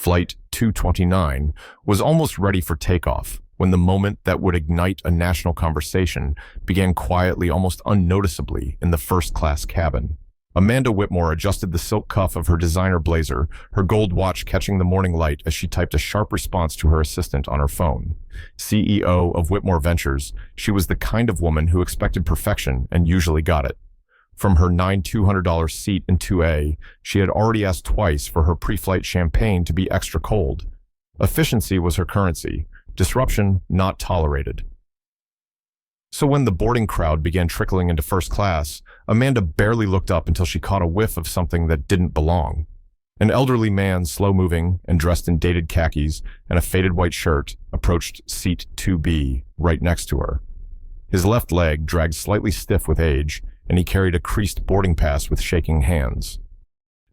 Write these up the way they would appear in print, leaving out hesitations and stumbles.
Flight 229, was almost ready for takeoff when the moment that would ignite a national conversation began quietly, almost unnoticeably, in the first-class cabin. Amanda Whitmore adjusted the silk cuff of her designer blazer, her gold watch catching the morning light as she typed a sharp response to her assistant on her phone. CEO of Whitmore Ventures, she was the kind of woman who expected perfection and usually got it. From her $200 seat in 2A, she had already asked twice for her pre-flight champagne to be extra cold. Efficiency was her currency, disruption not tolerated. So when the boarding crowd began trickling into first class, Amanda barely looked up until she caught a whiff of something that didn't belong. An elderly man, slow-moving and dressed in dated khakis and a faded white shirt, approached seat 2B right next to her. His left leg dragged slightly stiff with age, and he carried a creased boarding pass with shaking hands.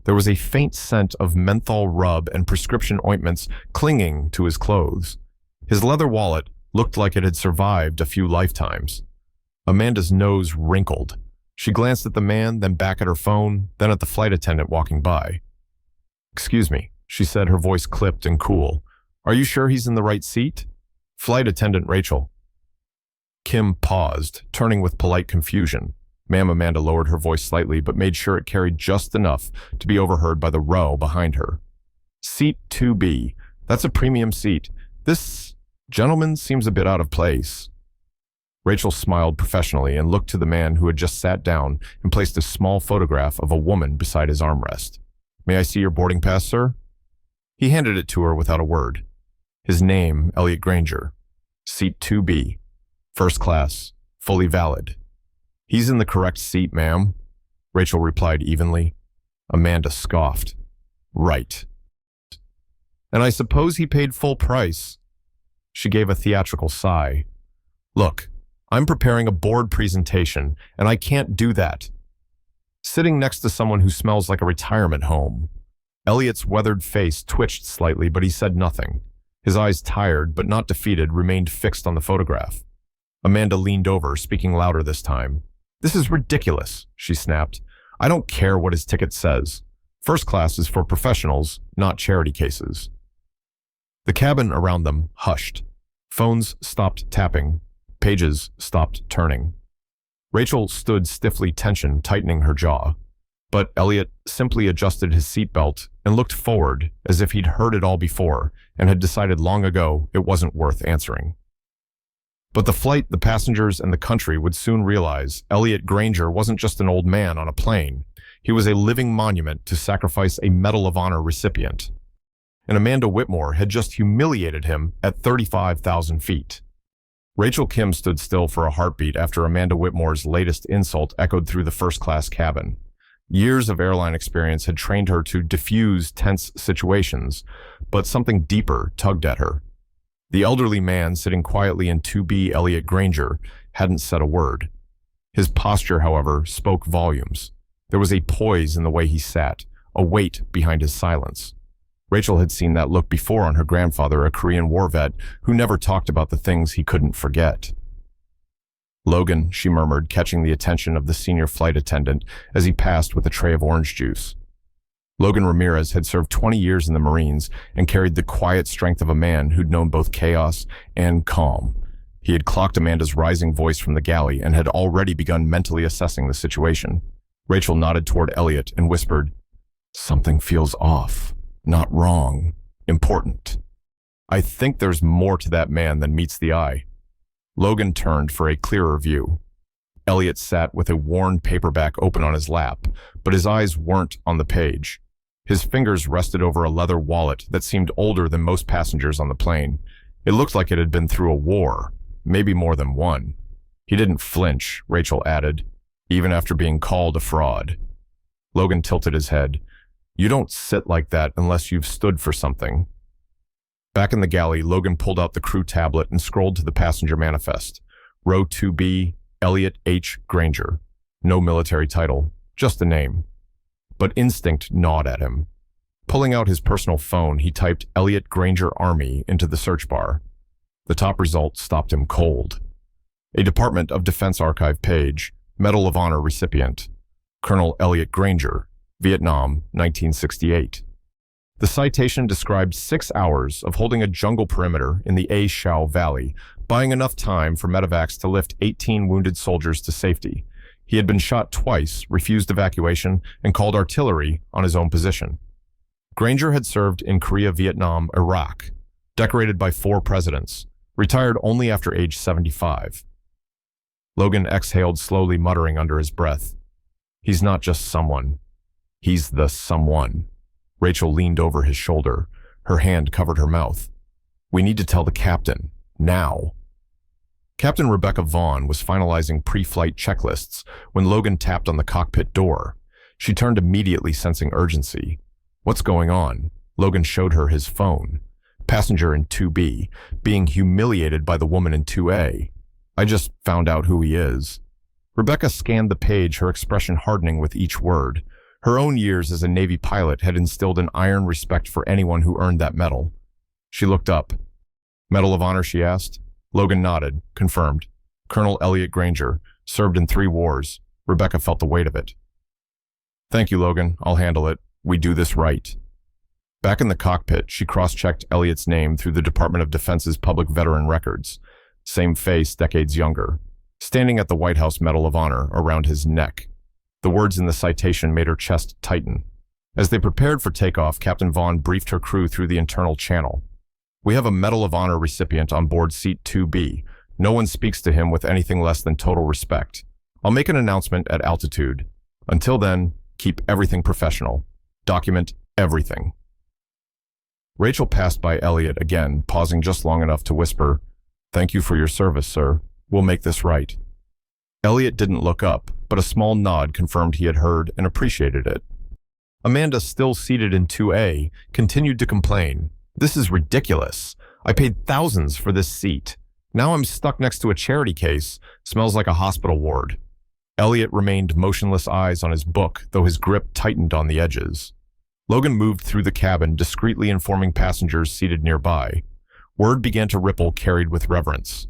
There was a faint scent of menthol rub and prescription ointments clinging to his clothes. His leather wallet looked like it had survived a few lifetimes. Amanda's nose wrinkled. She glanced at the man, then back at her phone, then at the flight attendant walking by. "Excuse me," she said, her voice clipped and cool. "Are you sure he's in the right seat?" "Flight attendant Rachel." Kim paused, turning with polite confusion. Ma'am. Amanda lowered her voice slightly, but made sure it carried just enough to be overheard by the row behind her. "Seat 2B. That's a premium seat. This gentleman seems a bit out of place." Rachel smiled professionally and looked to the man who had just sat down and placed a small photograph of a woman beside his armrest. "May I see your boarding pass, sir?" He handed it to her without a word. His name, Elliot Granger. Seat 2B. First class. Fully valid. "He's in the correct seat, ma'am," Rachel replied evenly. Amanda scoffed. "Right. And I suppose he paid full price." She gave a theatrical sigh. "Look, I'm preparing a board presentation, and I can't do that." Sitting next to someone who smells like a retirement home. Elliot's weathered face twitched slightly, but he said nothing. His eyes, tired but not defeated, remained fixed on the photograph. Amanda leaned over, speaking louder this time. "This is ridiculous," she snapped. "I don't care what his ticket says. First class is for professionals, not charity cases." The cabin around them hushed. Phones stopped tapping. Pages stopped turning. Rachel stood stiffly, tension tightening her jaw. But Elliot simply adjusted his seatbelt and looked forward as if he'd heard it all before and had decided long ago it wasn't worth answering. But the flight, the passengers, and the country would soon realize Elliot Granger wasn't just an old man on a plane. He was a living monument to sacrifice a Medal of Honor recipient. And Amanda Whitmore had just humiliated him at 35,000 feet. Rachel Kim stood still for a heartbeat after Amanda Whitmore's latest insult echoed through the first-class cabin. Years of airline experience had trained her to diffuse tense situations, but something deeper tugged at her. The elderly man sitting quietly in 2B, Elliot Granger, hadn't said a word. His posture, however, spoke volumes. There was a poise in the way he sat, a weight behind his silence. Rachel had seen that look before on her grandfather, a Korean War vet who never talked about the things he couldn't forget. "Logan," she murmured, catching the attention of the senior flight attendant as he passed with a tray of orange juice. Logan Ramirez had served 20 years in the Marines and carried the quiet strength of a man who'd known both chaos and calm. He had clocked Amanda's rising voice from the galley and had already begun mentally assessing the situation. Rachel nodded toward Elliot and whispered, "Something feels off. Not wrong. Important. I think there's more to that man than meets the eye." Logan turned for a clearer view. Elliot sat with a worn paperback open on his lap, but his eyes weren't on the page. His fingers rested over a leather wallet that seemed older than most passengers on the plane. It looked like it had been through a war, maybe more than one. He didn't flinch, Rachel added, even after being called a fraud. Logan tilted his head. "You don't sit like that unless you've stood for something." Back in the galley, Logan pulled out the crew tablet and scrolled to the passenger manifest. Row 2B, Elliot H. Granger. No military title, just a name. But instinct gnawed at him. Pulling out his personal phone, he typed Elliot Granger Army into the search bar. The top result stopped him cold. A Department of Defense archive page, Medal of Honor recipient, Colonel Elliot Granger, Vietnam, 1968. The citation described 6 hours of holding a jungle perimeter in the A Shao Valley, buying enough time for medevacs to lift 18 wounded soldiers to safety. He had been shot twice, refused evacuation, and called artillery on his own position. Granger had served in Korea, Vietnam, Iraq, decorated by 4 presidents, retired only after age 75. Logan exhaled slowly, muttering under his breath, "He's not just someone. He's the someone." Rachel leaned over his shoulder. Her hand covered her mouth. "We need to tell the captain. Now." Captain Rebecca Vaughn was finalizing pre-flight checklists when Logan tapped on the cockpit door. She turned immediately, sensing urgency. "What's going on?" Logan showed her his phone. "Passenger in 2B, being humiliated by the woman in 2A. I just found out who he is." Rebecca scanned the page, her expression hardening with each word. Her own years as a Navy pilot had instilled an iron respect for anyone who earned that medal. She looked up. "Medal of Honor?" she asked. Logan nodded, confirmed. "Colonel Elliot Granger, served in 3 wars. Rebecca felt the weight of it. "Thank you, Logan. I'll handle it. We do this right." Back in the cockpit, she cross-checked Elliot's name through the Department of Defense's public veteran records. Same face, decades younger. Standing at the White House Medal of Honor around his neck. The words in the citation made her chest tighten. As they prepared for takeoff, Captain Vaughn briefed her crew through the internal channel. "We have a Medal of Honor recipient on board seat 2B. No one speaks to him with anything less than total respect. I'll make an announcement at altitude. Until then, keep everything professional. Document everything." Rachel passed by Elliot again, pausing just long enough to whisper, "Thank you for your service, sir. We'll make this right." Elliot didn't look up, but a small nod confirmed he had heard and appreciated it. Amanda, still seated in 2A, continued to complain. "This is ridiculous. I paid thousands for this seat. Now I'm stuck next to a charity case. Smells like a hospital ward." Elliot remained motionless, eyes on his book, though his grip tightened on the edges. Logan moved through the cabin, discreetly informing passengers seated nearby. Word began to ripple, carried with reverence.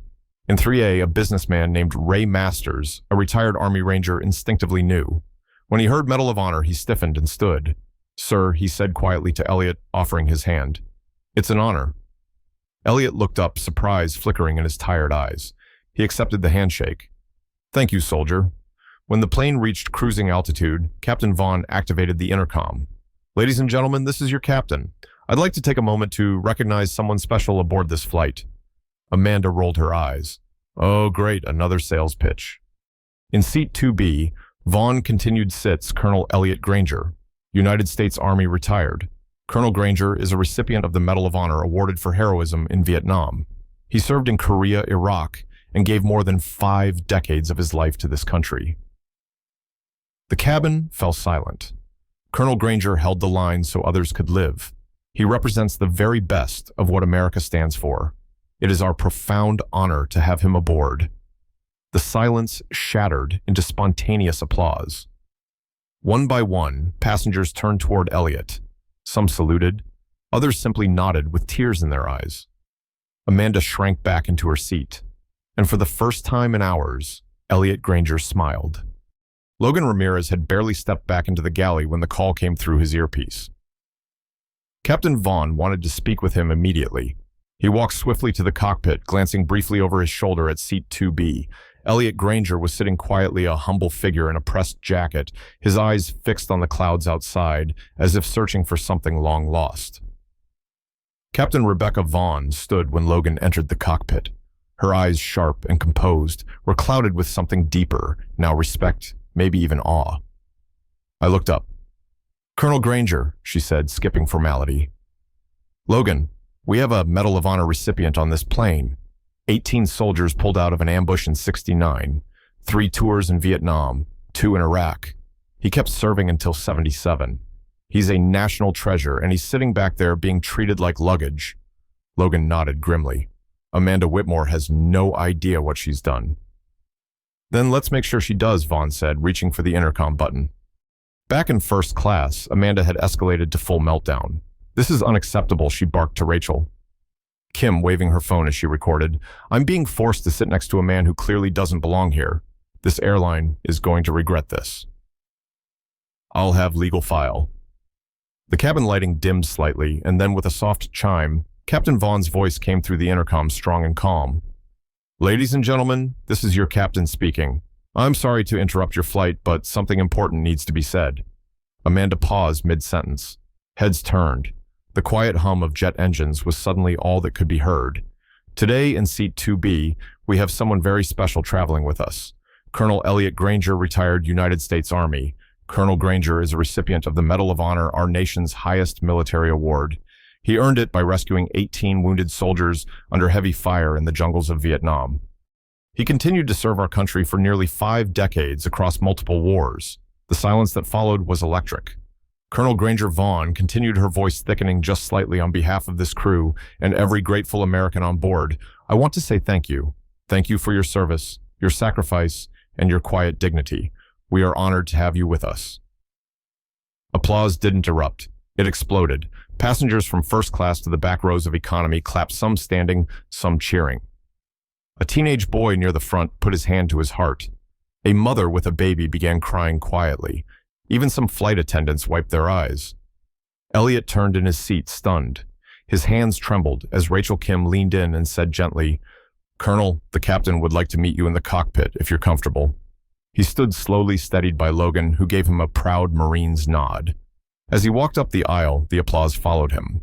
In 3A, a businessman named Ray Masters, a retired Army Ranger, instinctively knew. When he heard Medal of Honor, he stiffened and stood. "Sir," he said quietly to Elliot, offering his hand. "It's an honor." Elliot looked up, surprise flickering in his tired eyes. He accepted the handshake. "Thank you, soldier." When the plane reached cruising altitude, Captain Vaughn activated the intercom. "Ladies and gentlemen, this is your captain. I'd like to take a moment to recognize someone special aboard this flight." Amanda rolled her eyes. "Oh, great, another sales pitch." In seat 2B, Vaughn continued sits Colonel Elliot Granger, United States Army retired. Colonel Granger is a recipient of the Medal of Honor awarded for heroism in Vietnam. He served in Korea, Iraq, and gave more than 5 decades of his life to this country. The cabin fell silent. Colonel Granger held the line so others could live. He represents the very best of what America stands for. It is our profound honor to have him aboard. The silence shattered into spontaneous applause. One by one, passengers turned toward Elliot. Some saluted, others simply nodded with tears in their eyes. Amanda shrank back into her seat, and for the first time in hours, Elliot Granger smiled. Logan Ramirez had barely stepped back into the galley when the call came through his earpiece. Captain Vaughn wanted to speak with him immediately. He walked swiftly to the cockpit, glancing briefly over his shoulder at seat 2B. Elliot Granger was sitting quietly, a humble figure in a pressed jacket, his eyes fixed on the clouds outside, as if searching for something long lost. Captain Rebecca Vaughn stood when Logan entered the cockpit. Her eyes, sharp and composed, were clouded with something deeper, now respect, maybe even awe. I looked up. "Colonel Granger," she said, skipping formality. "Logan, we have a Medal of Honor recipient on this plane. 18 soldiers pulled out of an ambush in '69, 3 tours in Vietnam, 2 in Iraq. He kept serving until '77. He's a national treasure, and he's sitting back there being treated like luggage." Logan nodded grimly. "Amanda Whitmore has no idea what she's done." "Then let's make sure she does," Vaughn said, reaching for the intercom button. Back in first class, Amanda had escalated to full meltdown. "This is unacceptable," she barked to Rachel. Kim, waving her phone as she recorded, "I'm being forced to sit next to a man who clearly doesn't belong here. This airline is going to regret this." "I'll have legal file." The cabin lighting dimmed slightly, and then with a soft chime, Captain Vaughn's voice came through the intercom strong and calm. "Ladies and gentlemen, this is your captain speaking. I'm sorry to interrupt your flight, but something important needs to be said." Amanda paused mid-sentence. Heads turned. The quiet hum of jet engines was suddenly all that could be heard. "Today in seat 2B, we have someone very special traveling with us. Colonel Elliot Granger, retired United States Army. Colonel Granger is a recipient of the Medal of Honor, our nation's highest military award. He earned it by rescuing 18 wounded soldiers under heavy fire in the jungles of Vietnam. He continued to serve our country for nearly 5 decades across multiple wars. The silence that followed was electric. Colonel Granger Vaughn continued, her voice thickening just slightly. On behalf of this crew and every grateful American on board, I want to say thank you. Thank you for your service, your sacrifice, and your quiet dignity. We are honored to have you with us." Applause didn't erupt. It exploded. Passengers from first class to the back rows of economy clapped, some standing, some cheering. A teenage boy near the front put his hand to his heart. A mother with a baby began crying quietly. Even some flight attendants wiped their eyes. Elliot turned in his seat, stunned. His hands trembled as Rachel Kim leaned in and said gently, "Colonel, the captain would like to meet you in the cockpit if you're comfortable." He stood slowly, steadied by Logan, who gave him a proud Marine's nod. As he walked up the aisle, the applause followed him.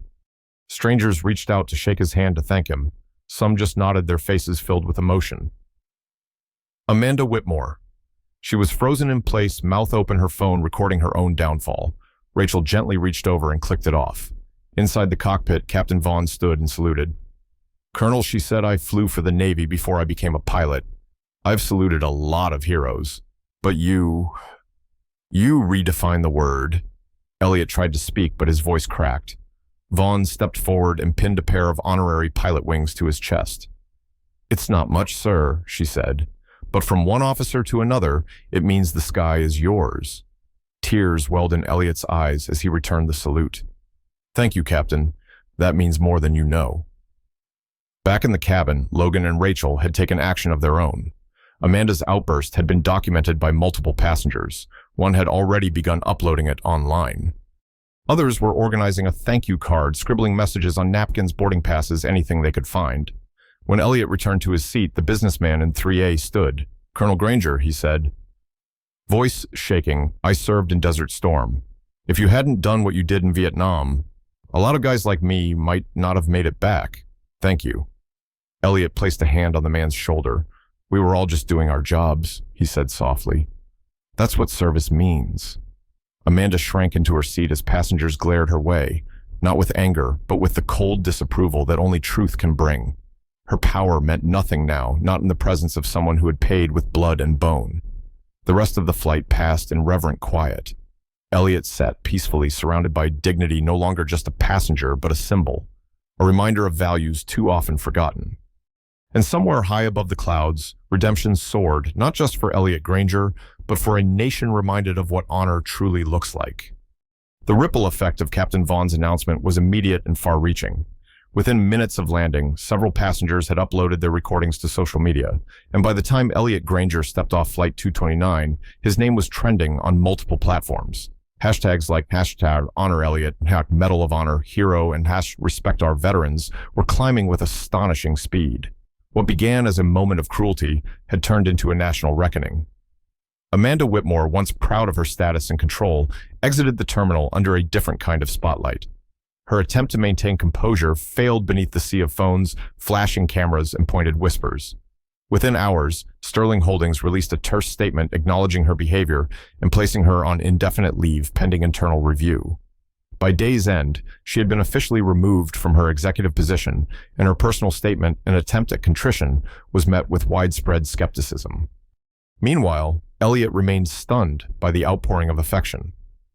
Strangers reached out to shake his hand to thank him. Some just nodded, their faces filled with emotion. Amanda Whitmore. She was frozen in place, mouth open, her phone recording her own downfall. Rachel gently reached over and clicked it off. Inside the cockpit, Captain Vaughn stood and saluted. "Colonel," she said, "I flew for the Navy before I became a pilot. I've saluted a lot of heroes, but you redefine the word." Elliot tried to speak, but his voice cracked. Vaughn stepped forward and pinned a pair of honorary pilot wings to his chest. "It's not much, sir," she said, "but from one officer to another, it means the sky is yours." Tears welled in Elliot's eyes as he returned the salute. "Thank you, Captain. That means more than you know." Back in the cabin, Logan and Rachel had taken action of their own. Amanda's outburst had been documented by multiple passengers. One had already begun uploading it online. Others were organizing a thank you card, scribbling messages on napkins, boarding passes, anything they could find. When Elliot returned to his seat, the businessman in 3A stood. "Colonel Granger," he said. Voice shaking, "I served in Desert Storm. If you hadn't done what you did in Vietnam, a lot of guys like me might not have made it back. Thank you." Elliot placed a hand on the man's shoulder. "We were all just doing our jobs," he said softly. "That's what service means." Amanda shrank into her seat as passengers glared her way, not with anger, but with the cold disapproval that only truth can bring. Her power meant nothing now, not in the presence of someone who had paid with blood and bone. The rest of the flight passed in reverent quiet. Elliot sat peacefully, surrounded by dignity, no longer just a passenger, but a symbol, a reminder of values too often forgotten. And somewhere high above the clouds, redemption soared, not just for Elliot Granger, but for a nation reminded of what honor truly looks like. The ripple effect of Captain Vaughn's announcement was immediate and far-reaching. Within minutes of landing, several passengers had uploaded their recordings to social media, and by the time Elliot Granger stepped off Flight 229, his name was trending on multiple platforms. Hashtags like #HonorElliot, #Medal of Honor, Hero, and #RespectOurVeterans were climbing with astonishing speed. What began as a moment of cruelty had turned into a national reckoning. Amanda Whitmore, once proud of her status and control, exited the terminal under a different kind of spotlight. Her attempt to maintain composure failed beneath the sea of phones, flashing cameras, and pointed whispers. Within hours, Sterling Holdings released a terse statement acknowledging her behavior and placing her on indefinite leave pending internal review. By day's end, she had been officially removed from her executive position, and her personal statement, an attempt at contrition, was met with widespread skepticism. Meanwhile, Elliot remained stunned by the outpouring of affection.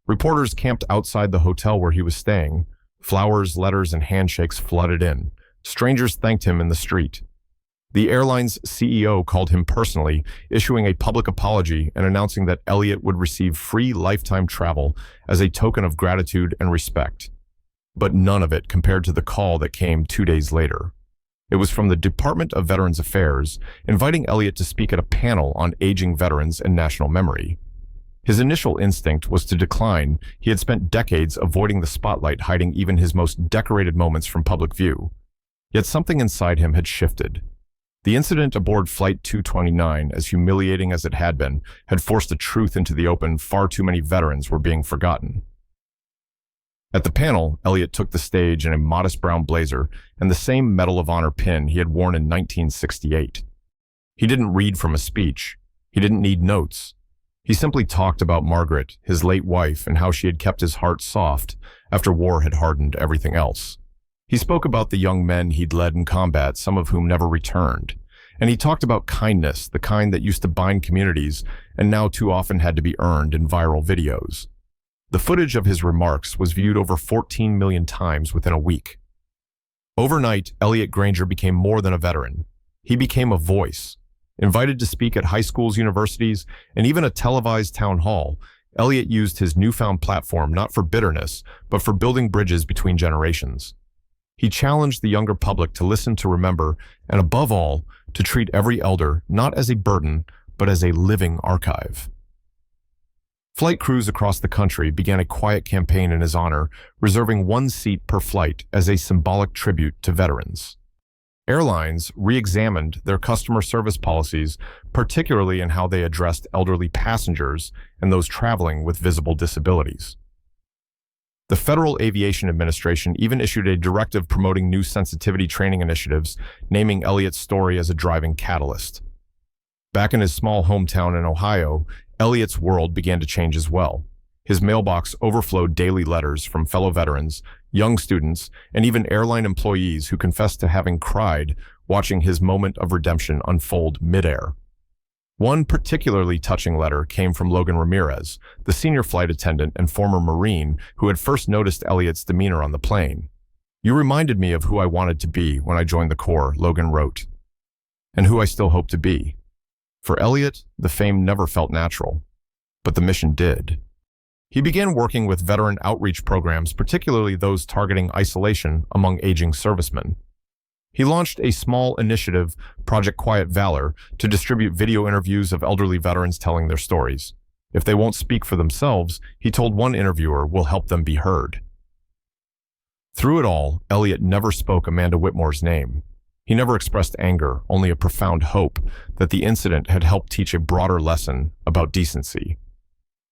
Reporters camped outside the hotel where he was staying. Flowers, letters, and handshakes flooded in. Strangers thanked him in the street. The airline's CEO called him personally, issuing a public apology and announcing that Elliot would receive free lifetime travel as a token of gratitude and respect. But none of it compared to the call that came 2 days later. It was from the Department of Veterans Affairs, inviting Elliot to speak at a panel on aging veterans and national memory. His initial instinct was to decline. He had spent decades avoiding the spotlight, hiding even his most decorated moments from public view. Yet something inside him had shifted. The incident aboard Flight 229, as humiliating as it had been, had forced the truth into the open. Far too many veterans were being forgotten. At the panel, Elliot took the stage in a modest brown blazer and the same Medal of Honor pin he had worn in 1968. He didn't read from a speech. He didn't need notes. He simply talked about Margaret, his late wife, and how she had kept his heart soft after war had hardened everything else. He spoke about the young men he'd led in combat, some of whom never returned. And he talked about kindness, the kind that used to bind communities and now too often had to be earned in viral videos. The footage of his remarks was viewed over 14 million times within a week. Overnight, Elliot Granger became more than a veteran. He became a voice. Invited to speak at high schools, universities, and even a televised town hall, Elliot used his newfound platform not for bitterness, but for building bridges between generations. He challenged the younger public to listen, to remember, and above all, to treat every elder not as a burden, but as a living archive. Flight crews across the country began a quiet campaign in his honor, reserving one seat per flight as a symbolic tribute to veterans. Airlines re-examined their customer service policies, particularly in how they addressed elderly passengers and those traveling with visible disabilities. The Federal Aviation Administration even issued a directive promoting new sensitivity training initiatives, naming Elliot's story as a driving catalyst. Back in his small hometown in Ohio, Elliot's world began to change as well. His mailbox overflowed daily letters from fellow veterans, young students, and even airline employees who confessed to having cried watching his moment of redemption unfold midair. One particularly touching letter came from Logan Ramirez, the senior flight attendant and former Marine who had first noticed Elliot's demeanor on the plane. "You reminded me of who I wanted to be when I joined the Corps," Logan wrote, "and who I still hope to be." For Elliot, the fame never felt natural, but the mission did. He began working with veteran outreach programs, particularly those targeting isolation among aging servicemen. He launched a small initiative, Project Quiet Valor, to distribute video interviews of elderly veterans telling their stories. If they won't speak for themselves, he told one interviewer, we'll help them be heard. Through it all, Elliot never spoke Amanda Whitmore's name. He never expressed anger, only a profound hope that the incident had helped teach a broader lesson about decency.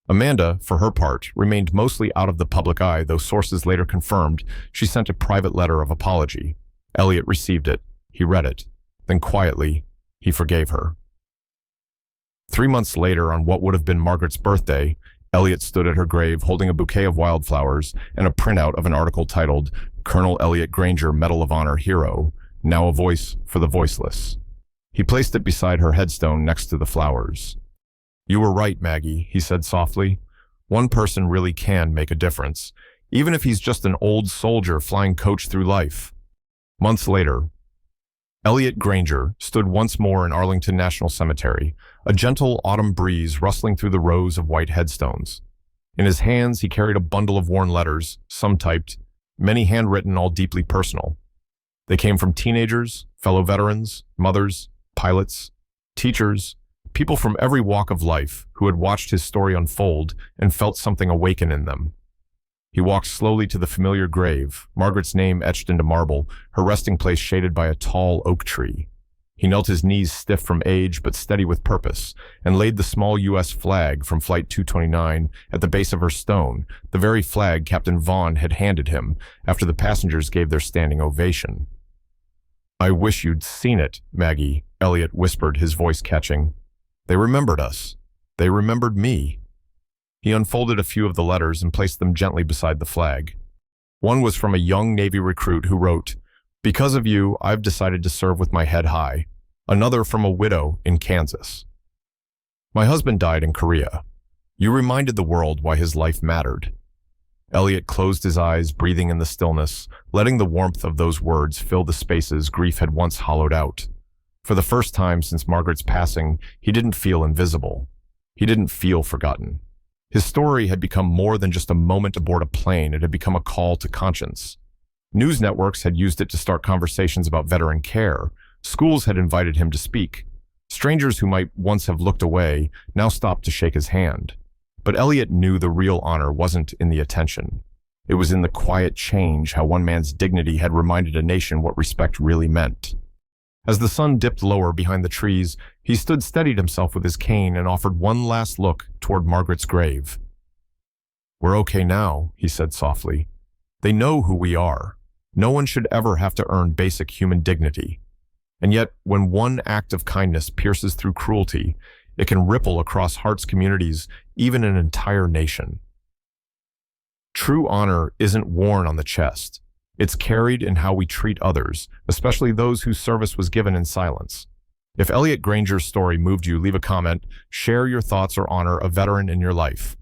Amanda, for her part, remained mostly out of the public eye, though sources later confirmed she sent a private letter of apology. Elliot received it. He read it. Then quietly, he forgave her. 3 months later, on what would have been Margaret's birthday, Elliot stood at her grave holding a bouquet of wildflowers and a printout of an article titled Colonel Elliot Granger, Medal of Honor Hero, now a voice for the voiceless. He placed it beside her headstone next to the flowers. "You were right, Maggie," he said softly. "One person really can make a difference, even if he's just an old soldier flying coach through life." Months later, Elliot Granger stood once more in Arlington National Cemetery, a gentle autumn breeze rustling through the rows of white headstones. In his hands, he carried a bundle of worn letters, some typed, many handwritten, all deeply personal. They came from teenagers, fellow veterans, mothers, pilots, teachers, people from every walk of life who had watched his story unfold and felt something awaken in them. He walked slowly to the familiar grave, Margaret's name etched into marble, her resting place shaded by a tall oak tree. He knelt, his knees stiff from age but steady with purpose, and laid the small U.S. flag from Flight 229 at the base of her stone, the very flag Captain Vaughn had handed him after the passengers gave their standing ovation. "I wish you'd seen it, Maggie," Elliot whispered, his voice catching. "They remembered us. They remembered me." He unfolded a few of the letters and placed them gently beside the flag. One was from a young Navy recruit who wrote, "Because of you, I've decided to serve with my head high." Another from a widow in Kansas. "My husband died in Korea. You reminded the world why his life mattered." Elliot closed his eyes, breathing in the stillness, letting the warmth of those words fill the spaces grief had once hollowed out. For the first time since Margaret's passing, he didn't feel invisible. He didn't feel forgotten. His story had become more than just a moment aboard a plane. It had become a call to conscience. News networks had used it to start conversations about veteran care. Schools had invited him to speak. Strangers who might once have looked away now stopped to shake his hand. But Elliot knew the real honor wasn't in the attention. It was in the quiet change how one man's dignity had reminded a nation what respect really meant. As the sun dipped lower behind the trees, he steadied himself with his cane and offered one last look toward Margaret's grave. "We're okay now," he said softly. "They know who we are. No one should ever have to earn basic human dignity. And yet, when one act of kindness pierces through cruelty, it can ripple across hearts, communities, even an entire nation." True honor isn't worn on the chest. It's carried in how we treat others, especially those whose service was given in silence. If Elliot Granger's story moved you, leave a comment, share your thoughts, or honor a veteran in your life.